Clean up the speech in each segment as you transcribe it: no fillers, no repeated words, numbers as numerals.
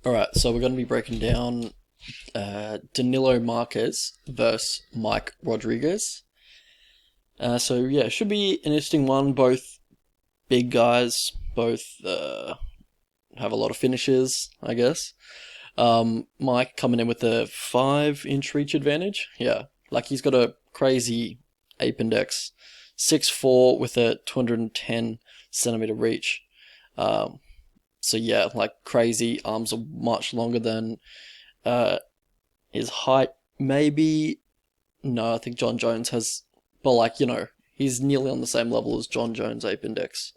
Alright, so we're going to be breaking down Danilo Marques versus Mike Rodriguez. So yeah, should be an interesting one. Both big guys, both have a lot of finishes, I guess. Mike coming in with a 5-inch reach advantage. Yeah, like he's got a crazy ape index, 6'4" with a 210 centimeter reach. Um, so yeah, like crazy. Arms are much longer than uh, his height. Maybe no, I think John Jones has, but like he's nearly on the same level as John Jones' ape index.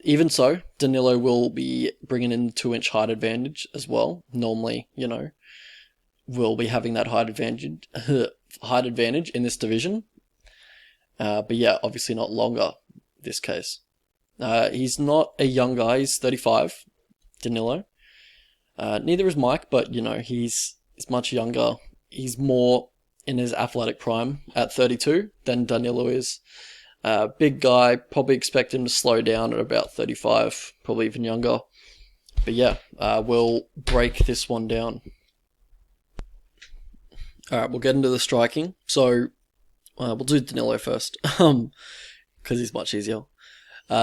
Even so, Danilo will be bringing in 2-inch height advantage as well. Normally, will be having that height advantage, height advantage in this division. But yeah, obviously not longer. This case, he's not a young guy. He's 35, Danilo. Neither is Mike, but he's much younger. He's more in his athletic prime at 32 than Danilo is. Big guy, probably expect him to slow down at about 35, probably even younger. But yeah, we'll break this one down. Alright, we'll get into the striking. So, we'll do Danilo first, because he's much easier.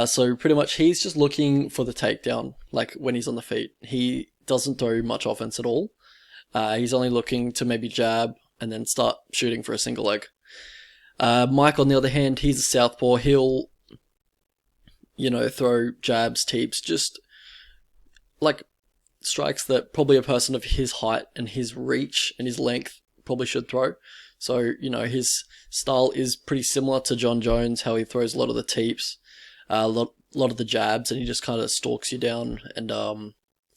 So pretty much he's just looking for the takedown, like when he's on the feet. He doesn't throw much offense at all. He's only looking to maybe jab and then start shooting for a single leg. Mike, on the other hand, he's a southpaw. He'll, throw jabs, teeps, just like strikes that probably a person of his height and his reach and his length probably should throw. So, his style is pretty similar to John Jones, how he throws a lot of the teeps, a lot of the jabs, and he just kind of stalks you down and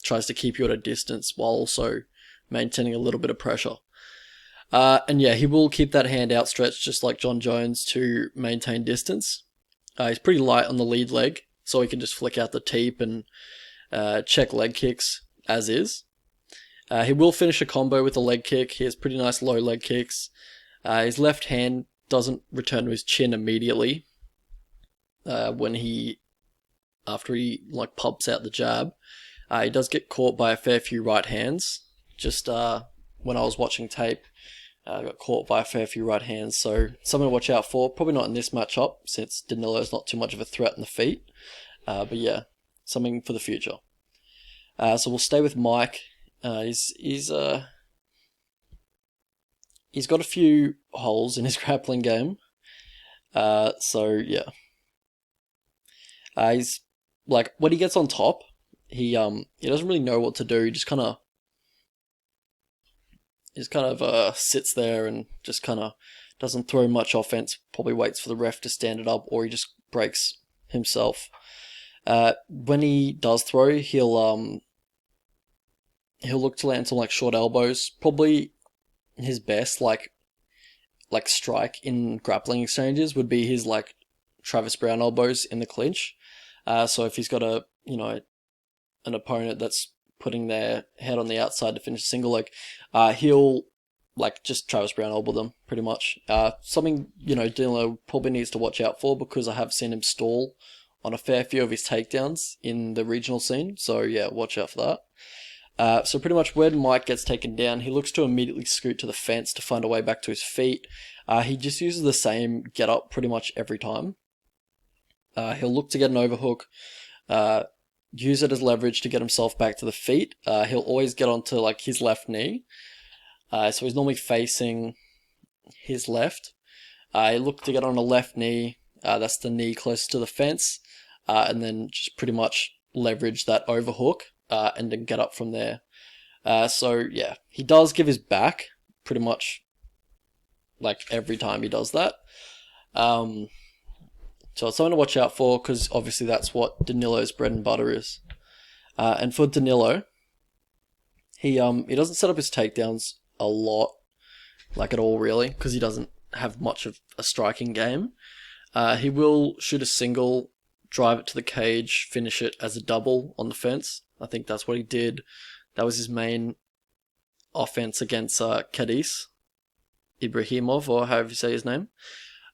tries to keep you at a distance while also maintaining a little bit of pressure. And yeah, he will keep that hand outstretched just like John Jones to maintain distance. He's pretty light on the lead leg, so he can just flick out the teep and check leg kicks as is. He will finish a combo with a leg kick. He has pretty nice low leg kicks. His left hand doesn't return to his chin immediately after he pumps out the jab. He does get caught by a fair few right hands. Just when I was watching tape, got caught by a fair few right hands, so something to watch out for. Probably not in this matchup, since Danilo's not too much of a threat in the feet. But yeah, something for the future. So we'll stay with Mike. He's got a few holes in his grappling game. So yeah, he's like when he gets on top, he doesn't really know what to do. He just kind of sits there and just kind of doesn't throw much offense. Probably waits for the ref to stand it up, or he just breaks himself. When he does throw, he'll look to land some short elbows. Probably his best like strike in grappling exchanges would be his Travis Brown elbows in the clinch. So if he's got an opponent that's putting their head on the outside to finish a single leg, he'll just Travis Brown elbow them pretty much. Something Danilo probably needs to watch out for, because I have seen him stall on a fair few of his takedowns in the regional scene. So yeah, watch out for that. So pretty much when Mike gets taken down, he looks to immediately scoot to the fence to find a way back to his feet. He just uses the same get up pretty much every time. He'll look to get an overhook, use it as leverage to get himself back to the feet. He'll always get onto his left knee. So he's normally facing his left. He'll look to get on a left knee. That's the knee closest to the fence. And then just pretty much leverage that overhook and then get up from there. So yeah, he does give his back pretty much every time he does that. So it's something to watch out for, because obviously that's what Danilo's bread and butter is. And for Danilo, he doesn't set up his takedowns a lot, at all really, because he doesn't have much of a striking game. He will shoot a single, drive it to the cage, finish it as a double on the fence. I think that's what he did. That was his main offense against Cadiz Ibrahimov, or however you say his name.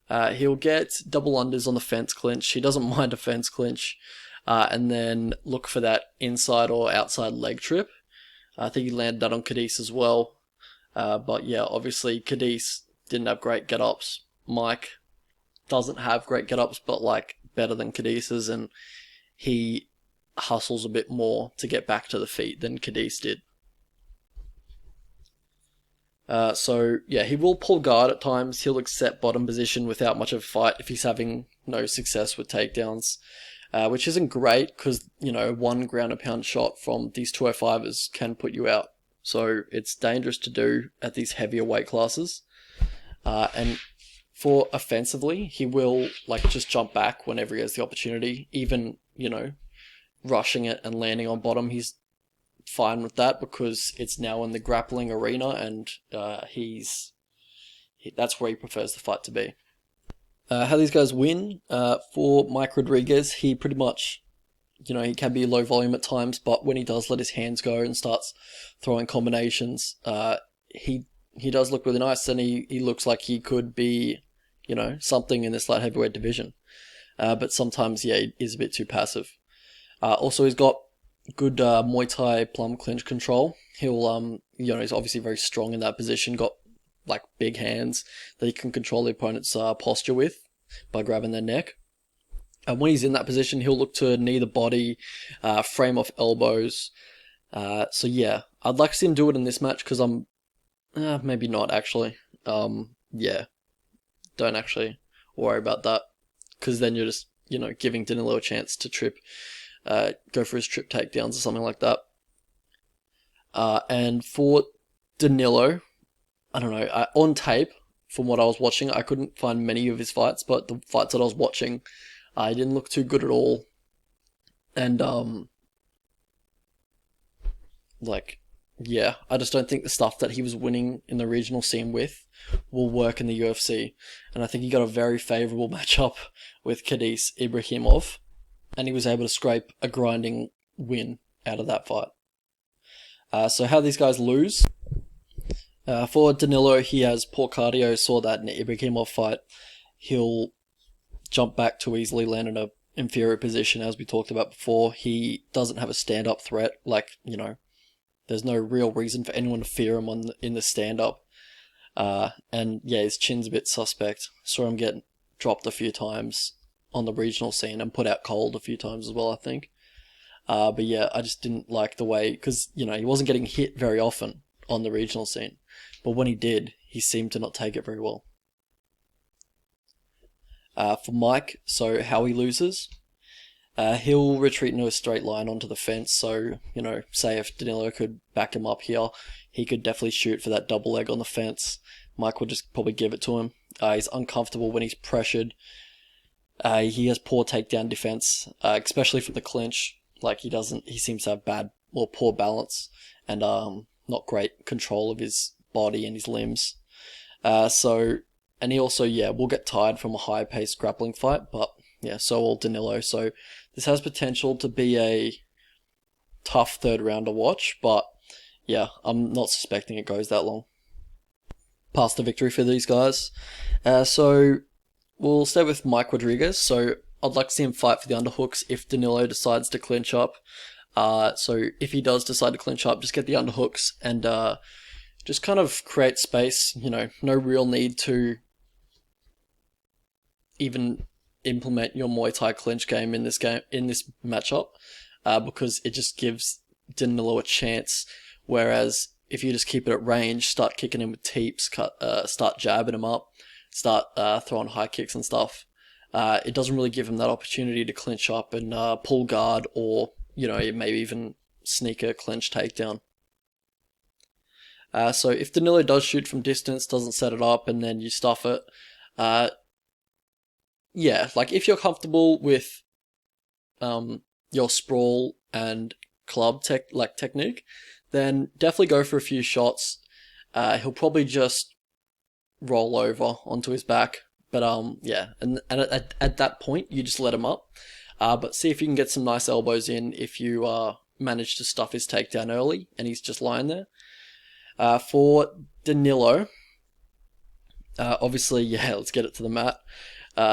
He'll get double unders on the fence clinch. He doesn't mind a fence clinch. and then look for that inside or outside leg trip. I think he landed that on Cadiz as well. But yeah, obviously Cadiz didn't have great get-ups. Mike doesn't have great get-ups, but like better than Cadiz's, and he hustles a bit more to get back to the feet than Cadiz did. So yeah, he will pull guard at times. He'll accept bottom position without much of a fight if he's having no success with takedowns, which isn't great because, you know, one ground and pound shot from these 205ers can put you out. So it's dangerous to do at these heavier weight classes. And for offensively, he will like just jump back whenever he has the opportunity. Even, you know, rushing it and landing on bottom, he's fine with that because it's now in the grappling arena, and that's where he prefers the fight to be. How these guys win, for Mike Rodriguez, he pretty much, you know, he can be low volume at times, but when he does let his hands go and starts throwing combinations, he does look really nice, and he looks like he could be, you know, something in this light heavyweight division. But sometimes, yeah, he is a bit too passive. Also, he's got good Muay Thai plum clinch control. He'll, you know, he's obviously very strong in that position, got like big hands that he can control the opponent's posture with by grabbing their neck. And when he's in that position, he'll look to knee the body, frame off elbows. So yeah, I'd like to see him do it in this match because maybe not actually. Yeah, don't actually worry about that because then you're just, you know, giving Danilo a chance to go for his trip takedowns or something like that. And for Danilo, I don't know, on tape, from what I was watching, I couldn't find many of his fights, but the fights that I was watching, he didn't look too good at all. And, yeah, I just don't think the stuff that he was winning in the regional scene with will work in the UFC. And I think he got a very favourable matchup with Cadiz Ibrahimov, and he was able to scrape a grinding win out of that fight. So how these guys lose? For Danilo, he has poor cardio. Saw that in the Ibrahimov fight. He'll jump back too easily, land in an inferior position, as we talked about before. He doesn't have a stand-up threat. Like, you know, there's no real reason for anyone to fear him in the stand-up. And yeah, his chin's a bit suspect. Saw him get dropped a few times on the regional scene and put out cold a few times as well, I think. But yeah, I just didn't like the way, because, you know, he wasn't getting hit very often on the regional scene. But when he did, he seemed to not take it very well. For Mike, so how he loses, he'll retreat into a straight line onto the fence. So, you know, say if Danilo could back him up here, he could definitely shoot for that double leg on the fence. Mike would just probably give it to him. He's uncomfortable when he's pressured. He has poor takedown defense, especially from the clinch. Like, he seems to have poor balance and not great control of his body and his limbs. And he also, yeah, will get tired from a high-paced grappling fight, but yeah, so will Danilo. So this has potential to be a tough third round to watch, but yeah, I'm not suspecting it goes that long. Past the victory for these guys. So we'll stay with Mike Rodriguez. So I'd like to see him fight for the underhooks if Danilo decides to clinch up. So if he does decide to clinch up, just get the underhooks and just kind of create space. You know, no real need to even implement your Muay Thai clinch game in this matchup, because it just gives Danilo a chance. Whereas if you just keep it at range, start kicking him with teeps, start jabbing him up, start throwing high kicks and stuff, it doesn't really give him that opportunity to clinch up and pull guard, or, you know, maybe even sneak a clinch takedown. So if Danilo does shoot from distance, doesn't set it up, and then you stuff it, yeah, like if you're comfortable with your sprawl and club technique, then definitely go for a few shots. He'll probably just roll over onto his back, but yeah, and at that point you just let him up. But see if you can get some nice elbows in if you manage to stuff his takedown early and he's just lying there. For Danilo, obviously, yeah, let's get it to the mat.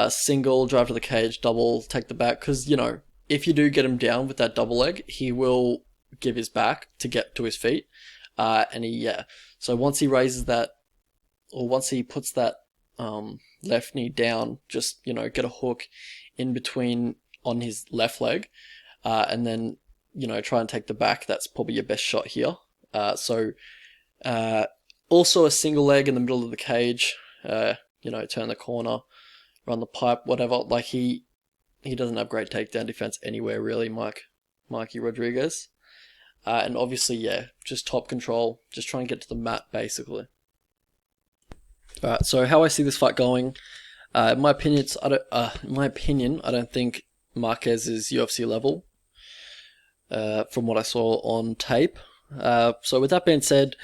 Single, drive to the cage, double, take the back, because, you know, if you do get him down with that double leg, he will give his back to get to his feet. So once he raises that, or once he puts that left knee down, just, get a hook in between on his left leg, and then, try and take the back. That's probably your best shot here. Also a single leg in the middle of the cage, turn the corner, run the pipe, whatever. Like, he doesn't have great takedown defense anywhere, really, Mikey Rodriguez. And obviously, just top control, just try and get to the mat, basically. Alright, so how I see this fight going, in my opinion, I don't think Marques is UFC level, from what I saw on tape. So with that being said,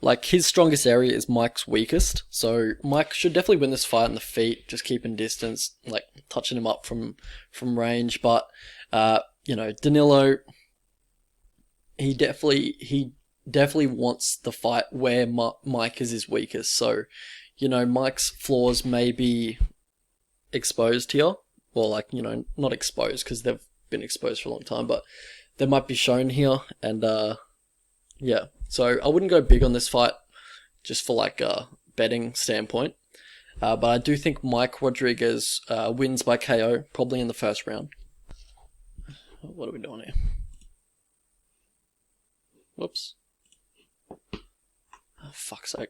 like, his strongest area is Mike's weakest. So Mike should definitely win this fight in the feet, just keeping distance, like touching him up from range. But Danilo, he definitely wants the fight where Mike is his weakest. So, Mike's flaws may be exposed here. Well, not exposed because they've been exposed for a long time, but they might be shown here. And so I wouldn't go big on this fight just for a betting standpoint. But I do think Mike Rodriguez wins by KO, probably in the first round. What are we doing here? Whoops. Oh, fuck's sake.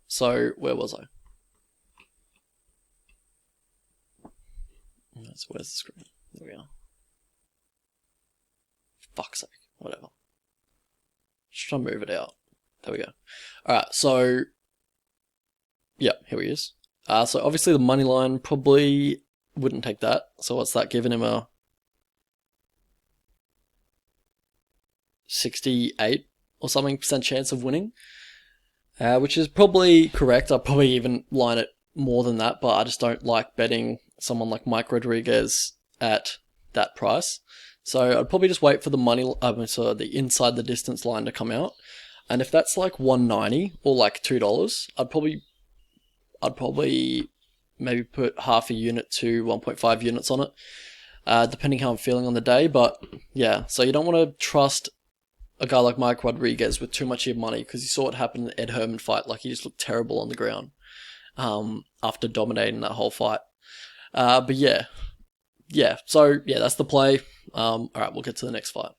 So where was I? So where's the screen? There we are. Fuck's sake. Whatever. Just trying to move it out. There we go. Alright, so here he is. So obviously the money line probably wouldn't take that. So what's that, giving him a 68 or something % chance of winning, which is probably correct. I'd probably even line it more than that, but I just don't like betting someone like Mike Rodriguez at that price. So I'd probably just wait for the inside the distance line to come out, and if that's like 190 or like $2, I'd probably maybe put half a unit to 1.5 units on it, depending how I'm feeling on the day. But so you don't want to trust a guy like Mike Rodriguez with too much of your money, because you saw what happened in the Ed Herman fight. Like, he just looked terrible on the ground after dominating that whole fight. So that's the play. Alright, we'll get to the next fight.